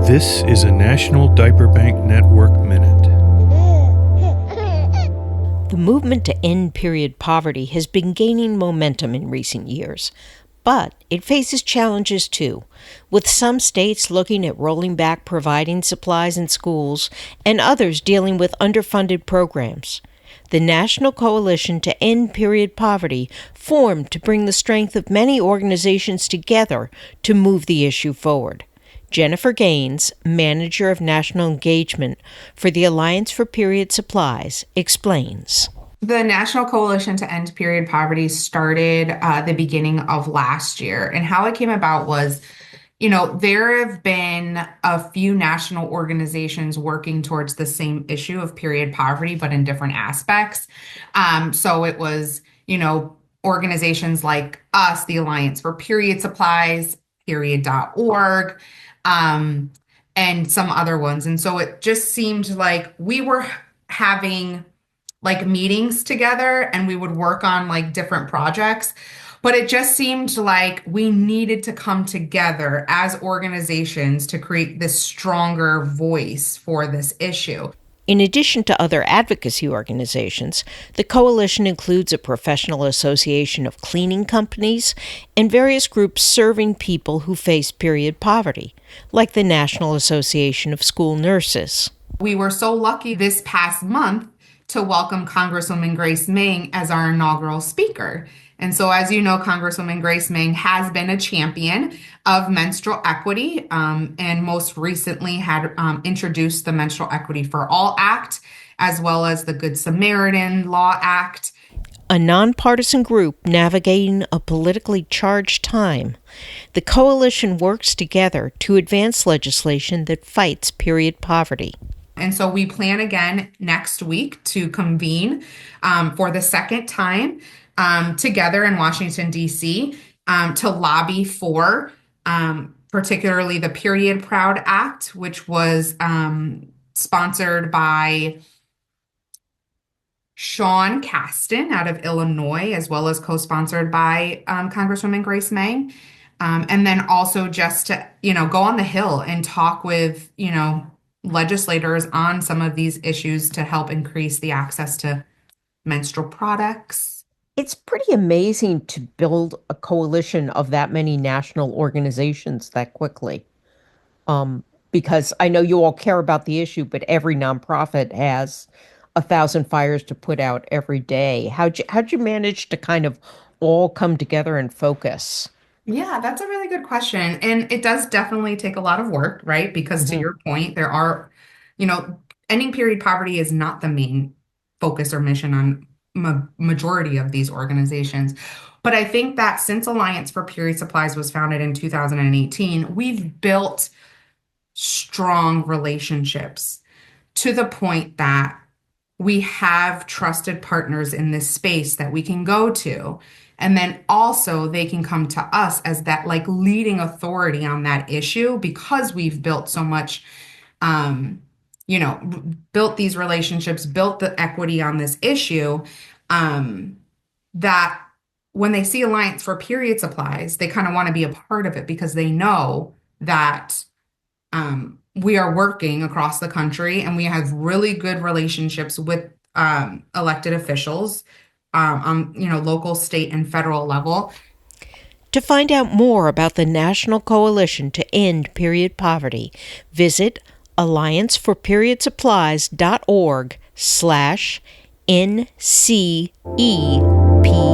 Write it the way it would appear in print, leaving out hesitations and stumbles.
This is a National Diaper Bank Network Minute. The movement to end period poverty has been gaining momentum in recent years, but it faces challenges too, with some states looking at rolling back providing supplies in schools and others dealing with underfunded programs. The National Coalition to End Period Poverty formed to bring the strength of many organizations together to move the issue forward. Jennifer Gaines, Manager of National Engagement for the Alliance for Period Supplies, explains. The National Coalition to End Period Poverty started the beginning of last year. And how it came about was, there have been a few national organizations working towards the same issue of period poverty, but in different aspects. So it was, organizations like us, the Alliance for Period Supplies, period.org, and some other ones. And so it just seemed like we were having meetings together and we would work on different projects. But it just seemed like we needed to come together as organizations to create this stronger voice for this issue. In addition to other advocacy organizations, the coalition includes a professional association of cleaning companies and various groups serving people who face period poverty, like the National Association of School Nurses. We were so lucky this past month to welcome Congresswoman Grace Meng as our inaugural speaker. And so, as you know, Congresswoman Grace Meng has been a champion of menstrual equity and most recently had introduced the Menstrual Equity for All Act, as well as the Good Samaritan Law Act. A nonpartisan group navigating a politically charged time, the coalition works together to advance legislation that fights period poverty. And so we plan again next week to convene for the second time together in Washington, D.C. To lobby for particularly the Period Proud Act, which was sponsored by Sean Casten out of Illinois, as well as co-sponsored by Congresswoman Grace Meng. And then also just to, go on the Hill and talk with, legislators on some of these issues to help increase the access to menstrual products. It's pretty amazing to build a coalition of that many national organizations that quickly. Because I know you all care about the issue, but every nonprofit has 1,000 fires to put out every day. How'd you manage to kind of all come together and focus? Yeah, that's a really good question. And it does definitely take a lot of work, right? Because to your point, there are, ending period poverty is not the main focus or mission on majority of these organizations. But I think that since Alliance for Period Supplies was founded in 2018, we've built strong relationships to the point that we have trusted partners in this space that we can go to. And then also they can come to us as that leading authority on that issue because we've built so much, built these relationships, built the equity on this issue, that when they see Alliance for Period Supplies, they kind of want to be a part of it because they know that we are working across the country and we have really good relationships with elected officials on local, state, and federal level. To find out more about the National Coalition to End Period Poverty, visit allianceforperiodsupplies.org/NCEP.